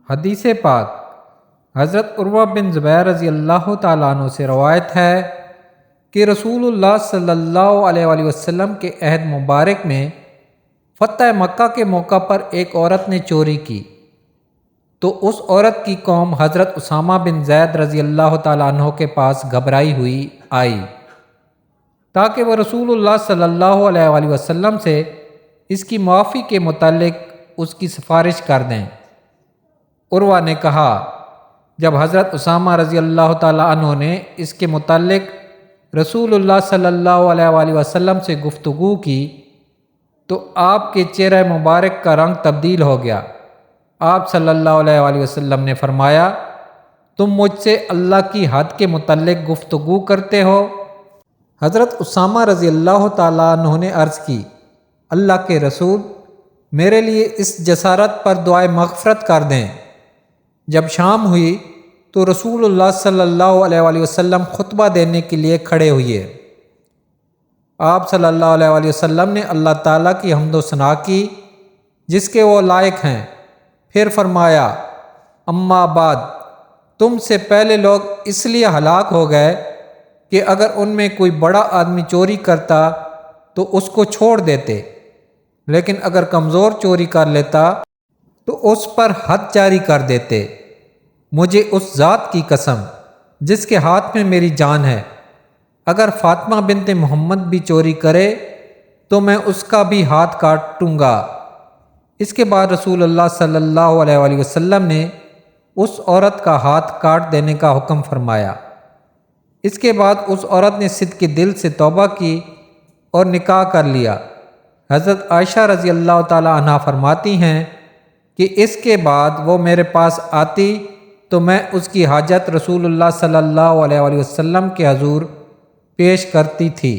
حدیث پاک حضرت عروہ بن زبیر رضی اللہ تعالیٰ عنہ سے روایت ہے کہ رسول اللہ صلی اللہ علیہ وآلہ وسلم کے عہد مبارک میں فتح مکہ کے موقع پر ایک عورت نے چوری کی تو اس عورت کی قوم حضرت اسامہ بن زید رضی اللہ تعالیٰ عنہ کے پاس گھبرائی ہوئی آئی تاکہ وہ رسول اللہ صلی اللہ علیہ وآلہ وسلم سے اس کی معافی کے متعلق اس کی سفارش کر دیں۔ عروہ نے کہا جب حضرت اسامہ رضی اللہ تعالیٰ عنہ نے اس کے متعلق رسول اللہ صلی اللہ علیہ وآلہ وسلم سے گفتگو کی تو آپ کے چہرہ مبارک کا رنگ تبدیل ہو گیا۔ آپ صلی اللہ علیہ وآلہ وسلم نے فرمایا تم مجھ سے اللہ کی حد کے متعلق گفتگو کرتے ہو؟ حضرت اسامہ رضی اللہ تعالیٰ عنہ نے عرض کی اللہ کے رسول میرے لیے اس جسارت پر دعائے مغفرت کر دیں۔ جب شام ہوئی تو رسول اللہ صلی اللہ علیہ وآلہ وسلم خطبہ دینے کے لیے کھڑے ہوئے۔ آپ صلی اللہ علیہ وآلہ وسلم نے اللہ تعالیٰ کی حمد و ثنا کی جس کے وہ لائق ہیں، پھر فرمایا اما بعد تم سے پہلے لوگ اس لیے ہلاک ہو گئے کہ اگر ان میں کوئی بڑا آدمی چوری کرتا تو اس کو چھوڑ دیتے، لیکن اگر کمزور چوری کر لیتا تو اس پر حد جاری کر دیتے۔ مجھے اس ذات کی قسم جس کے ہاتھ میں میری جان ہے، اگر فاطمہ بنت محمد بھی چوری کرے تو میں اس کا بھی ہاتھ کاٹوں گا۔ اس کے بعد رسول اللہ صلی اللہ علیہ وآلہ وسلم نے اس عورت کا ہاتھ کاٹ دینے کا حکم فرمایا۔ اس کے بعد اس عورت نے صدق دل سے توبہ کی اور نکاح کر لیا۔ حضرت عائشہ رضی اللہ تعالی عنہا فرماتی ہیں کہ اس کے بعد وہ میرے پاس آتی تو میں اس کی حاجت رسول اللہ صلی اللہ علیہ وآلہ وسلم کے حضور پیش کرتی تھی۔